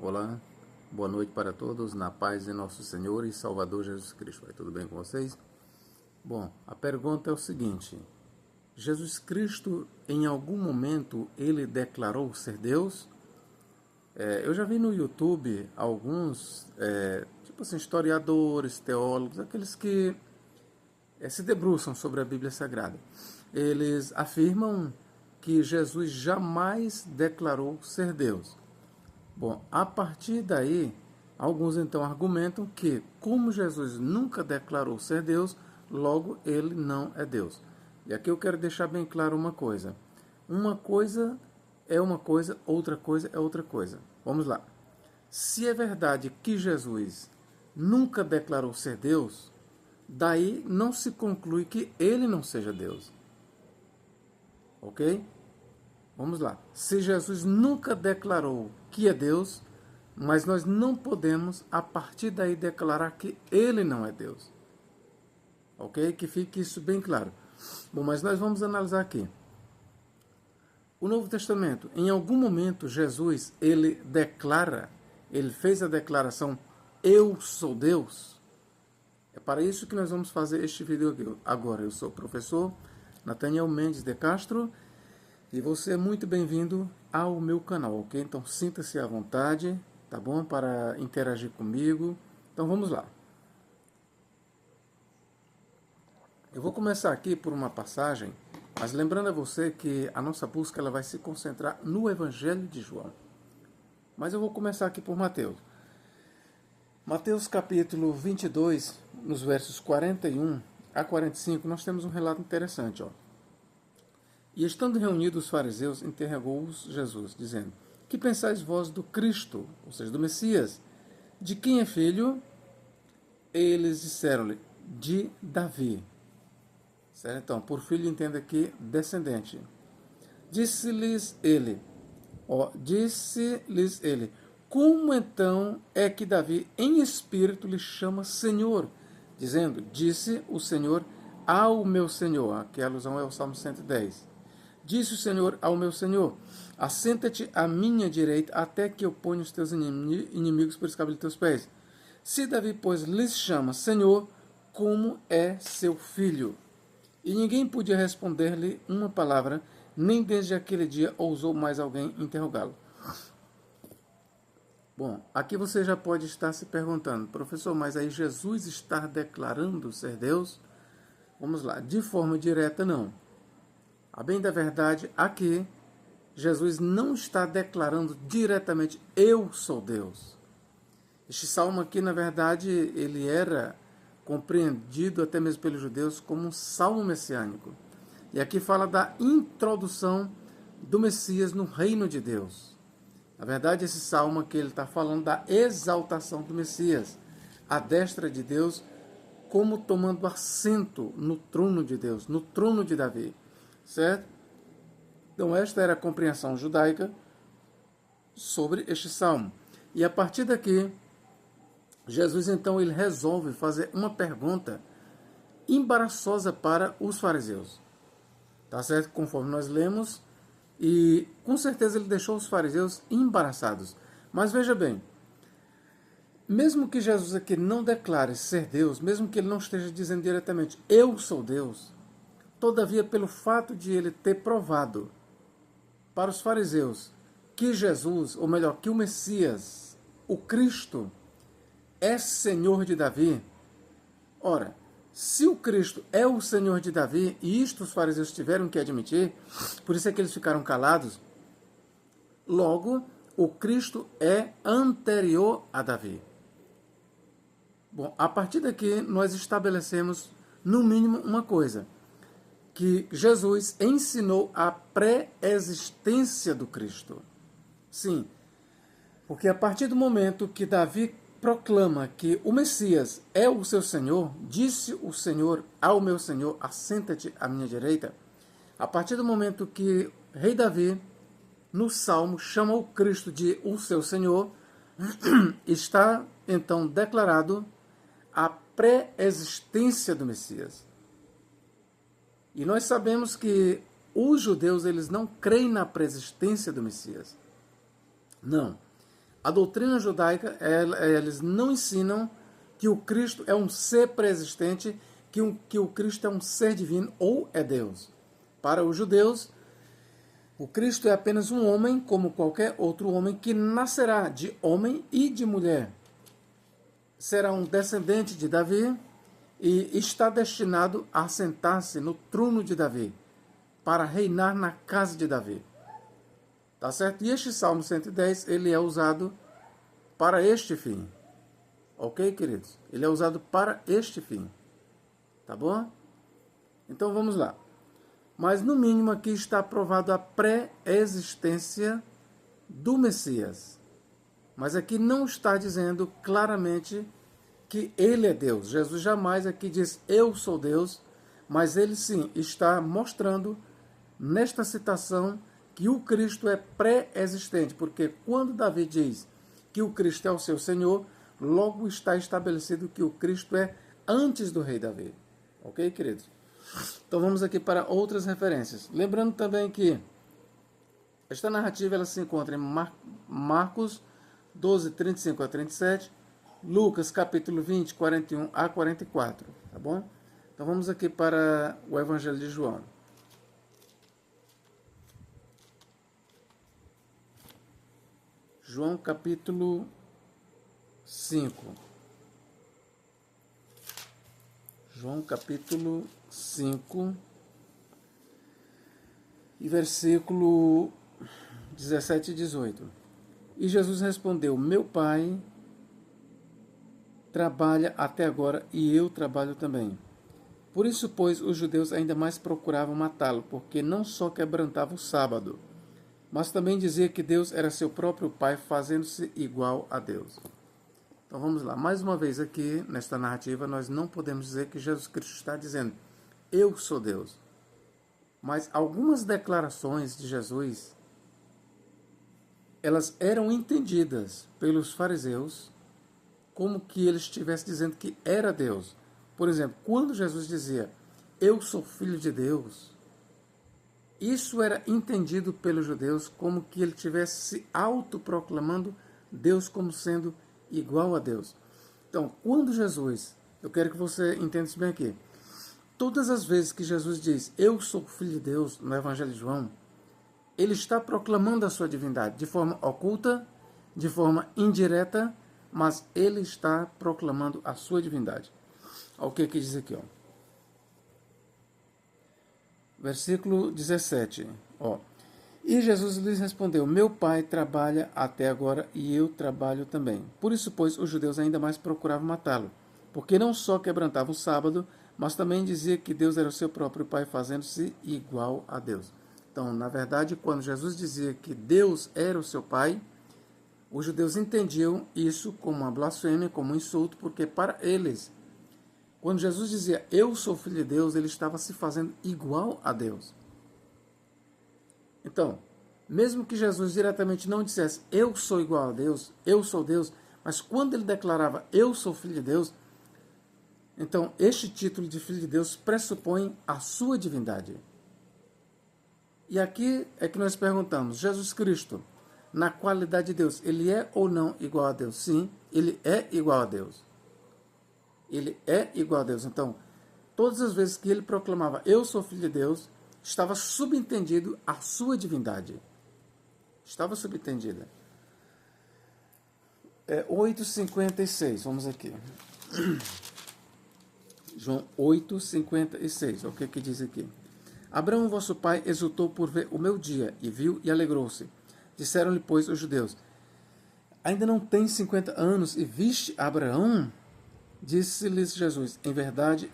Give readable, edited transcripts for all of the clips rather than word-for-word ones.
Olá, boa noite para todos, na paz de nosso Senhor e Salvador Jesus Cristo. Vai tudo bem com vocês? Bom, a pergunta é o seguinte: Jesus Cristo, em algum momento, ele declarou ser Deus? Eu já vi no YouTube alguns, tipo assim, historiadores, teólogos, aqueles que se debruçam sobre a Bíblia Sagrada. Eles afirmam que Jesus jamais declarou ser Deus. Bom, a partir daí, alguns então argumentam que, como Jesus nunca declarou ser Deus, logo ele não é Deus. E aqui eu quero deixar bem claro uma coisa. Uma coisa é uma coisa, outra coisa é outra coisa. Vamos lá. Se é verdade que Jesus nunca declarou ser Deus, daí não se conclui que ele não seja Deus. Ok? Vamos lá. Se Jesus nunca declarou que é Deus, mas nós não podemos, a partir daí, declarar que ele não é Deus. Ok? Que fique isso bem claro. Bom, mas nós vamos analisar aqui. O Novo Testamento, em algum momento, Jesus, ele fez a declaração, eu sou Deus. É para isso que nós vamos fazer este vídeo aqui. Agora, eu sou o professor Nathaniel Mendes de Castro, e você é muito bem-vindo ao meu canal, ok? Então sinta-se à vontade, tá bom? Para interagir comigo. Então vamos lá. Eu vou começar aqui por uma passagem, mas lembrando a você que a nossa busca ela vai se concentrar no Evangelho de João. Mas eu vou começar aqui por Mateus. Mateus capítulo 22, nos versos 41 a 45, nós temos um relato interessante, ó. E estando reunidos os fariseus, interrogou-os Jesus, dizendo: que pensais vós do Cristo, ou seja, do Messias? De quem é filho? Eles disseram-lhe: de Davi. Certo? Então, por filho entenda aqui descendente. Disse-lhes ele, como então é que Davi em espírito lhe chama Senhor? Dizendo: disse o Senhor ao meu Senhor. Aqui a alusão é o Salmo 110. Disse o Senhor ao meu Senhor: assenta-te à minha direita, até que eu ponha os teus inimigos por escabelo de teus pés. Se Davi, pois, lhes chama Senhor, como é seu filho? E ninguém podia responder-lhe uma palavra, nem desde aquele dia ousou mais alguém interrogá-lo. Bom, aqui você já pode estar se perguntando: professor, mas aí Jesus está declarando ser Deus? Vamos lá, de forma direta não. A bem da verdade, aqui, Jesus não está declarando diretamente, eu sou Deus. Este salmo aqui, na verdade, ele era compreendido até mesmo pelos judeus como um salmo messiânico. E aqui fala da introdução do Messias no reino de Deus. Na verdade, esse salmo aqui, ele está falando da exaltação do Messias, à destra de Deus, como tomando assento no trono de Deus, no trono de Davi. Certo? Então esta era a compreensão judaica sobre este salmo. E a partir daqui, Jesus então ele resolve fazer uma pergunta embaraçosa para os fariseus. Tá certo? Conforme nós lemos, e com certeza ele deixou os fariseus embaraçados. Mas veja bem, mesmo que Jesus aqui não declare ser Deus, mesmo que ele não esteja dizendo diretamente, eu sou Deus, todavia, pelo fato de ele ter provado para os fariseus que Jesus, ou melhor, que o Messias, o Cristo, é Senhor de Davi. Ora, se o Cristo é o Senhor de Davi, e isto os fariseus tiveram que admitir, por isso é que eles ficaram calados, logo, o Cristo é anterior a Davi. Bom, a partir daqui nós estabelecemos, no mínimo, uma coisa: que Jesus ensinou a pré-existência do Cristo. Sim, porque a partir do momento que Davi proclama que o Messias é o seu Senhor, disse o Senhor ao meu Senhor, assenta-te à minha direita, a partir do momento que rei Davi, no Salmo, chama o Cristo de o seu Senhor, está então declarado a pré-existência do Messias. E nós sabemos que os judeus eles não creem na pré-existência do Messias. Não. A doutrina judaica, eles não ensinam que o Cristo é um ser pré-existente, que o Cristo é um ser divino ou é Deus. Para os judeus, o Cristo é apenas um homem, como qualquer outro homem, que nascerá de homem e de mulher. Será um descendente de Davi e está destinado a sentar-se no trono de Davi, para reinar na casa de Davi. Tá certo? E este Salmo 110, ele é usado para este fim. Ok, queridos? Ele é usado para este fim. Tá bom? Então vamos lá. Mas no mínimo aqui está aprovado a pré-existência do Messias. Mas aqui não está dizendo claramente que ele é Deus. Jesus jamais aqui diz eu sou Deus, mas ele sim está mostrando nesta citação que o Cristo é pré-existente, porque quando Davi diz que o Cristo é o seu Senhor, logo está estabelecido que o Cristo é antes do rei Davi. Ok, queridos? Então vamos aqui para outras referências. Lembrando também que esta narrativa ela se encontra em Marcos 12, 35 a 37, Lucas capítulo 20, 41 a 44. Tá bom? Então vamos aqui para o Evangelho de João. João capítulo 5. João capítulo 5 e versículo 17 e 18. E Jesus respondeu: meu Pai trabalha até agora e eu trabalho também. Por isso, pois, os judeus ainda mais procuravam matá-lo, porque não só quebrantava o sábado, mas também dizia que Deus era seu próprio Pai, fazendo-se igual a Deus. Então vamos lá, mais uma vez aqui, nesta narrativa, nós não podemos dizer que Jesus Cristo está dizendo, eu sou Deus. Mas algumas declarações de Jesus, elas eram entendidas pelos fariseus como que ele estivesse dizendo que era Deus. Por exemplo, quando Jesus dizia, eu sou filho de Deus, isso era entendido pelos judeus como que ele estivesse se autoproclamando Deus como sendo igual a Deus. Então, quando Jesus, eu quero que você entenda isso bem aqui, todas as vezes que Jesus diz, eu sou filho de Deus, no Evangelho de João, ele está proclamando a sua divindade de forma oculta, de forma indireta, mas ele está proclamando a sua divindade. Olha o que diz aqui, ó. Versículo 17, ó. E Jesus lhes respondeu, meu Pai trabalha até agora e eu trabalho também. Por isso, pois, os judeus ainda mais procuravam matá-lo, porque não só quebrantava o sábado, mas também dizia que Deus era o seu próprio Pai, fazendo-se igual a Deus. Então, na verdade, quando Jesus dizia que Deus era o seu Pai, os judeus entendiam isso como uma blasfêmia, como um insulto, porque para eles, quando Jesus dizia, eu sou filho de Deus, ele estava se fazendo igual a Deus. Então, mesmo que Jesus diretamente não dissesse, eu sou igual a Deus, eu sou Deus, mas quando ele declarava, eu sou filho de Deus, então este título de filho de Deus pressupõe a sua divindade. E aqui é que nós perguntamos, Jesus Cristo, na qualidade de Deus, ele é ou não igual a Deus? Sim, ele é igual a Deus. Ele é igual a Deus. Então, todas as vezes que ele proclamava, eu sou filho de Deus, estava subentendido a sua divindade. Estava subentendida. 8,56, vamos aqui. João 8,56, o que diz aqui? Abraão, vosso pai, exultou por ver o meu dia, e viu e alegrou-se. Disseram-lhe, pois, os judeus, ainda não tens 50 anos e viste Abraão? Disse-lhes Jesus, em verdade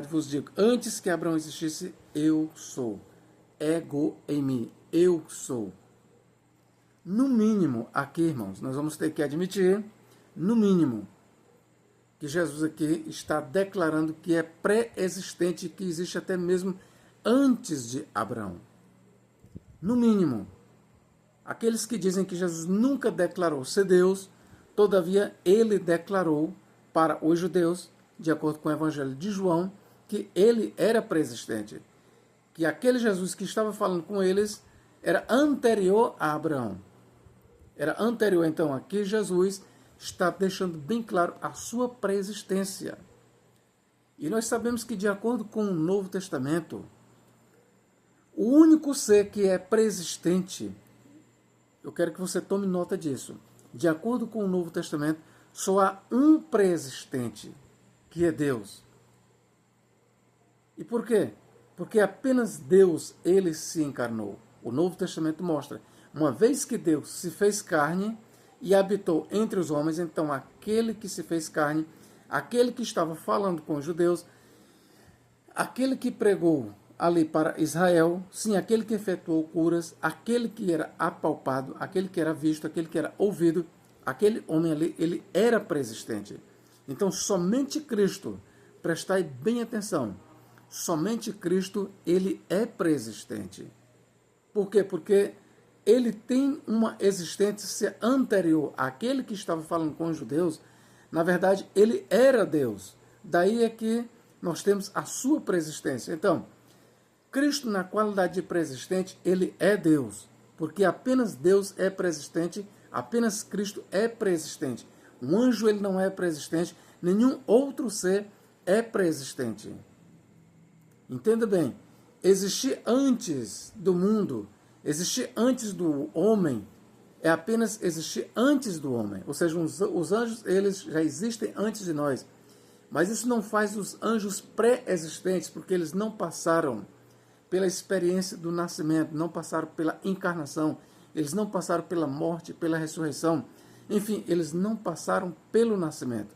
vos digo, antes que Abraão existisse, eu sou. Ego eimi, eu sou. No mínimo, aqui, irmãos, nós vamos ter que admitir, no mínimo, que Jesus aqui está declarando que é pré-existente, que existe até mesmo antes de Abraão. No mínimo, aqueles que dizem que Jesus nunca declarou ser Deus, todavia ele declarou para os judeus, de acordo com o Evangelho de João, que ele era pré-existente, que aquele Jesus que estava falando com eles era anterior a Abraão. Era anterior, então, a que Jesus está deixando bem claro a sua pré-existência. E nós sabemos que, de acordo com o Novo Testamento, o único ser que é pré-existente, eu quero que você tome nota disso. De acordo com o Novo Testamento, só há um pré-existente, que é Deus. E por quê? Porque apenas Deus, ele se encarnou. O Novo Testamento mostra, uma vez que Deus se fez carne e habitou entre os homens, então aquele que se fez carne, aquele que estava falando com os judeus, aquele que pregou ali para Israel, sim, aquele que efetuou curas, aquele que era apalpado, aquele que era visto, aquele que era ouvido, aquele homem ali, ele era pré-existente. Então, somente Cristo, prestai bem atenção, somente Cristo, ele é pré-existente. Por quê? Porque ele tem uma existência anterior àquele que estava falando com os judeus. Na verdade, ele era Deus. Daí é que nós temos a sua pré-existência. Então, Cristo, na qualidade de pré-existente, ele é Deus. Porque apenas Deus é pré-existente, apenas Cristo é pré-existente. Um anjo, ele não é pré-existente, nenhum outro ser é pré-existente. Entenda bem, existir antes do mundo, existir antes do homem, é apenas existir antes do homem. Ou seja, os anjos, eles já existem antes de nós. Mas isso não faz os anjos pré-existentes, porque eles não passaram pela experiência do nascimento, não passaram pela encarnação, eles não passaram pela morte, pela ressurreição. Enfim, eles não passaram pelo nascimento.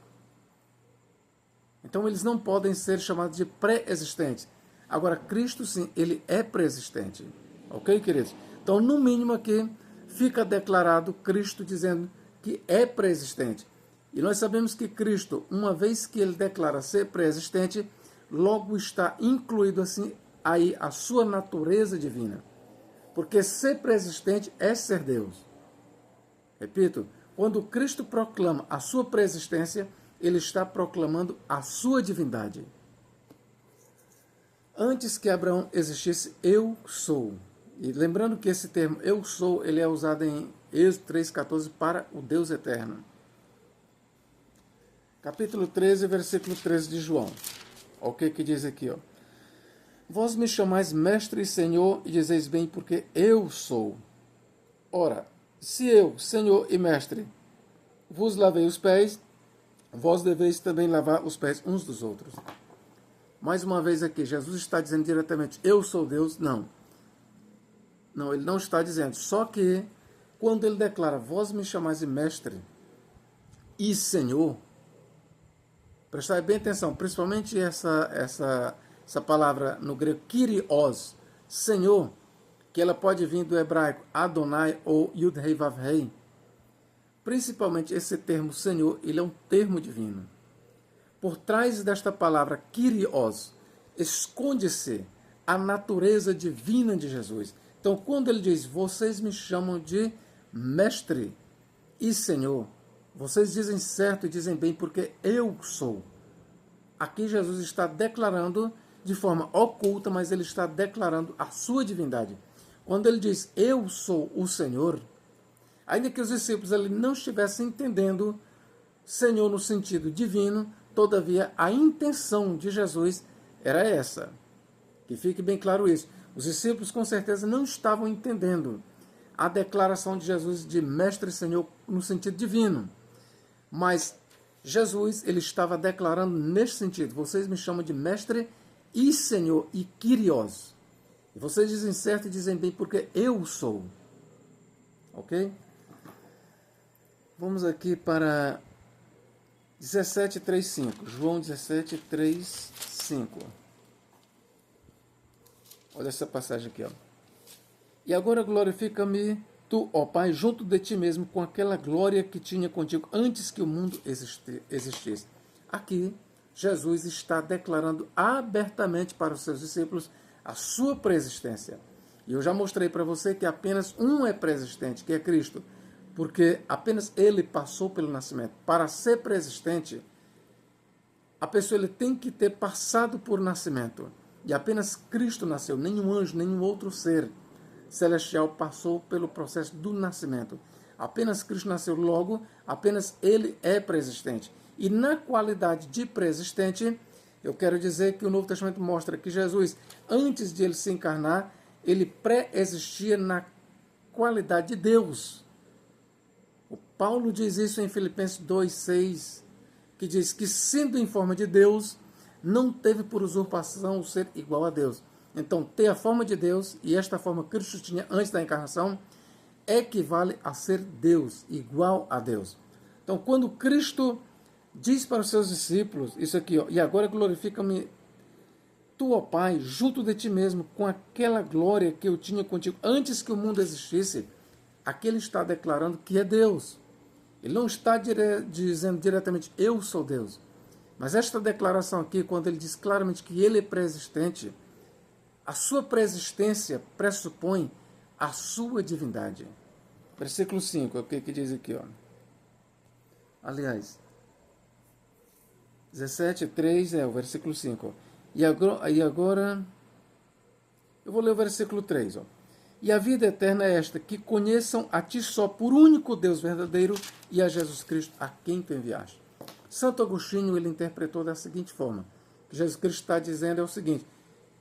Então, eles não podem ser chamados de pré-existentes. Agora, Cristo, sim, ele é pré-existente. Ok, queridos? Então, no mínimo aqui, fica declarado Cristo dizendo que é pré-existente. E nós sabemos que Cristo, uma vez que ele declara ser pré-existente, logo está incluído assim aí a sua natureza divina. Porque ser pré-existente é ser Deus. Repito, quando Cristo proclama a sua pré-existência, ele está proclamando a sua divindade. Antes que Abraão existisse, eu sou. E lembrando que esse termo eu sou, ele é usado em Êxodo 3,14 para o Deus eterno. Capítulo 13, versículo 13 de João. O que diz aqui, ó? Vós me chamais mestre e senhor e dizeis bem porque eu sou. Ora, se eu, senhor e mestre, vos lavei os pés, vós deveis também lavar os pés uns dos outros. Mais uma vez aqui, Jesus está dizendo diretamente, eu sou Deus? Não. Não, ele não está dizendo. Só que, quando ele declara, vós me chamais de mestre e senhor, prestai bem atenção, principalmente essa palavra no grego, kyrios, senhor, que ela pode vir do hebraico Adonai ou Yud-Hei Vav-Hei. Principalmente esse termo senhor, ele é um termo divino. Por trás desta palavra kyrios, esconde-se a natureza divina de Jesus. Então, quando ele diz, vocês me chamam de mestre e senhor, vocês dizem certo e dizem bem, porque eu sou. Aqui Jesus está declarando de forma oculta, mas ele está declarando a sua divindade. Quando ele diz, eu sou o Senhor, ainda que os discípulos ali não estivessem entendendo Senhor no sentido divino, todavia a intenção de Jesus era essa. Que fique bem claro isso. Os discípulos com certeza não estavam entendendo a declaração de Jesus de mestre e senhor no sentido divino. Mas Jesus, ele estava declarando neste sentido. Vocês me chamam de mestre e senhor e kyrios. E vocês dizem certo e dizem bem porque eu sou. Ok? Vamos aqui para 17:3,5. João 17:3,5. Olha essa passagem aqui, ó. E agora glorifica-me tu, ó Pai, junto de ti mesmo, com aquela glória que tinha contigo antes que o mundo existisse. Aqui, Jesus está declarando abertamente para os seus discípulos a sua pré-existência. E eu já mostrei para você que apenas um é pré-existente, que é Cristo, porque apenas ele passou pelo nascimento. Para ser pré-existente, a pessoa ele tem que ter passado por nascimento. E apenas Cristo nasceu, nenhum anjo, nenhum outro ser celestial passou pelo processo do nascimento. Apenas Cristo nasceu, logo, apenas ele é pré-existente. E na qualidade de pré-existente, eu quero dizer que o Novo Testamento mostra que Jesus, antes de ele se encarnar, ele pré-existia na qualidade de Deus. O Paulo diz isso em Filipenses 2,6, que diz que, sendo em forma de Deus, não teve por usurpação o ser igual a Deus. Então, ter a forma de Deus, e esta forma Cristo tinha antes da encarnação, equivale a ser Deus, igual a Deus. Então, quando Cristo diz para os seus discípulos, isso aqui, ó, e agora glorifica-me tu, ó Pai, junto de ti mesmo, com aquela glória que eu tinha contigo antes que o mundo existisse, aqui ele está declarando que é Deus. Ele não está dizendo diretamente, eu sou Deus. Mas esta declaração aqui, quando ele diz claramente que ele é pré-existente, a sua pré-existência pressupõe a sua divindade. Versículo 5, o que diz aqui, ó. Aliás, 17:3 é o versículo 5. E agora, eu vou ler o versículo 3, ó. E a vida eterna é esta, que conheçam a ti só por único Deus verdadeiro e a Jesus Cristo, a quem tu enviaste. Santo Agostinho, ele interpretou da seguinte forma, que Jesus Cristo está dizendo é o seguinte,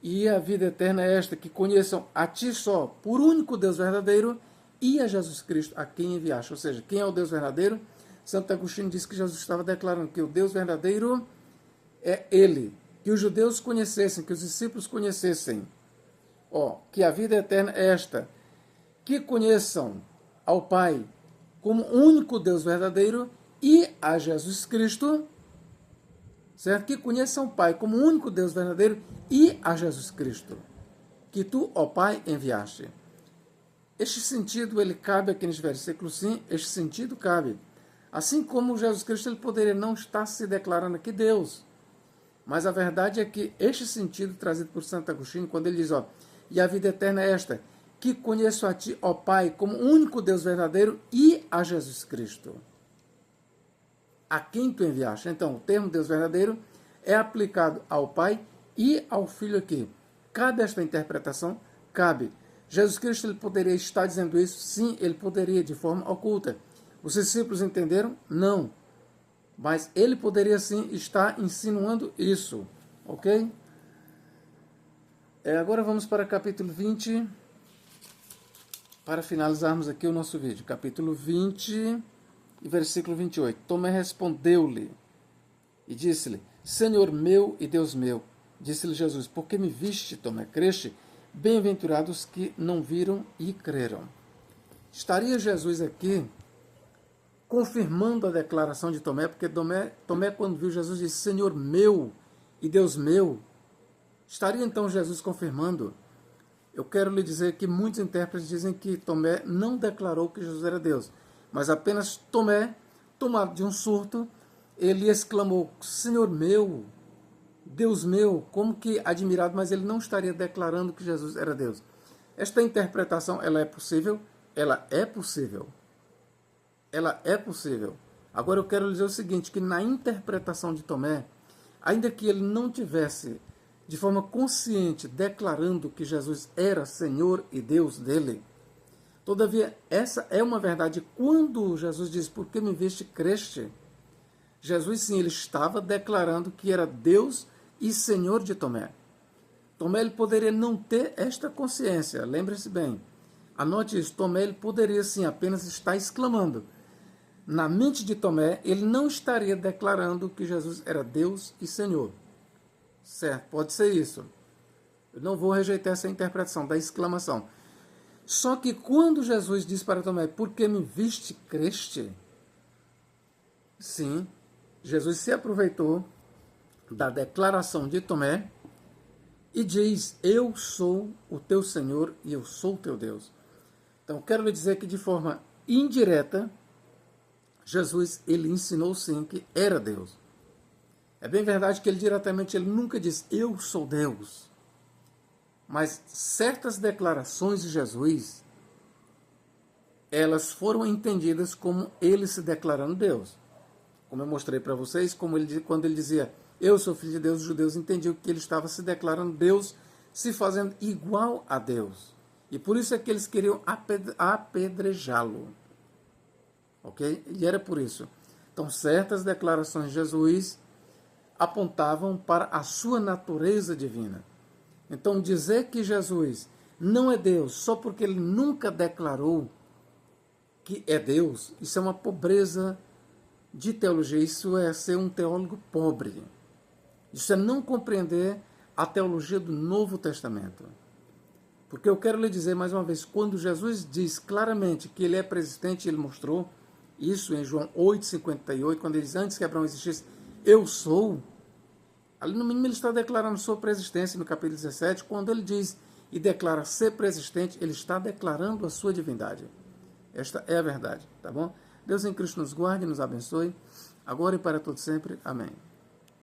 e a vida eterna é esta, que conheçam a ti só por único Deus verdadeiro e a Jesus Cristo, a quem enviaste. Ou seja, quem é o Deus verdadeiro? Santo Agostinho disse que Jesus estava declarando que o Deus verdadeiro é ele, que os judeus conhecessem, que os discípulos conhecessem, que a vida eterna é esta, que conheçam ao Pai como único Deus verdadeiro e a Jesus Cristo, certo? Que conheçam o Pai como único Deus verdadeiro e a Jesus Cristo, que tu, ó Pai, enviaste. Este sentido, ele cabe aqui neste versículo, sim, este sentido cabe. Assim como Jesus Cristo, ele poderia não estar se declarando aqui Deus. Mas a verdade é que este sentido trazido por Santo Agostinho, quando ele diz, e a vida eterna é esta, que conheço a ti, ó Pai, como único Deus verdadeiro e a Jesus Cristo, a quem tu enviaste. Então, o termo Deus verdadeiro é aplicado ao Pai e ao Filho aqui. Cabe esta interpretação? Cabe. Jesus Cristo, ele poderia estar dizendo isso? Sim, ele poderia, de forma oculta. Os discípulos entenderam? Não. Mas ele poderia sim estar insinuando isso. Ok? Agora vamos para capítulo 20, para finalizarmos aqui o nosso vídeo. Capítulo 20 e versículo 28. Tomé respondeu-lhe e disse-lhe, Senhor meu e Deus meu. Disse-lhe Jesus, por que me viste, Tomé, creste? Bem-aventurados que não viram e creram. Estaria Jesus aqui confirmando a declaração de Tomé, porque Tomé quando viu Jesus, disse, Senhor meu e Deus meu. Estaria então Jesus confirmando? Eu quero lhe dizer que muitos intérpretes dizem que Tomé não declarou que Jesus era Deus, mas apenas Tomé, tomado de um surto, ele exclamou, Senhor meu, Deus meu, como que admirado, mas ele não estaria declarando que Jesus era Deus. Esta interpretação, ela é possível? Ela é possível. Ela é possível. Agora eu quero dizer o seguinte, que na interpretação de Tomé, ainda que ele não tivesse de forma consciente declarando que Jesus era Senhor e Deus dele, todavia essa é uma verdade. Quando Jesus diz, por que me viste, creste? Jesus sim, ele estava declarando que era Deus e Senhor de Tomé. Tomé ele poderia não ter esta consciência, lembre-se bem. Anote isso, Tomé ele poderia sim apenas estar exclamando. Na mente de Tomé, ele não estaria declarando que Jesus era Deus e Senhor. Certo, pode ser isso. Eu não vou rejeitar essa interpretação da exclamação. Só que quando Jesus diz para Tomé, por que me viste, creste? Sim, Jesus se aproveitou da declaração de Tomé e diz, eu sou o teu Senhor e eu sou o teu Deus. Então, quero lhe dizer que de forma indireta, Jesus, ele ensinou sim que era Deus. É bem verdade que ele diretamente, ele nunca disse, eu sou Deus. Mas certas declarações de Jesus, elas foram entendidas como ele se declarando Deus. Como eu mostrei para vocês, quando ele dizia, eu sou filho de Deus, os judeus entendiam que ele estava se declarando Deus, se fazendo igual a Deus. E por isso é que eles queriam apedrejá-lo. ok? E era por isso. Então, certas declarações de Jesus apontavam para a sua natureza divina. Então, dizer que Jesus não é Deus só porque ele nunca declarou que é Deus, isso é uma pobreza de teologia, isso é ser um teólogo pobre. Isso é não compreender a teologia do Novo Testamento. Porque eu quero lhe dizer mais uma vez, quando Jesus diz claramente que ele é preexistente, ele mostrou isso em João 8,58, quando ele diz, antes que Abraão existisse, eu sou. Ali no mínimo ele está declarando sua preexistência no capítulo 17, quando ele diz e declara ser preexistente, ele está declarando a sua divindade. Esta é a verdade, tá bom? Deus em Cristo nos guarde e nos abençoe, agora e para todo sempre. Amém.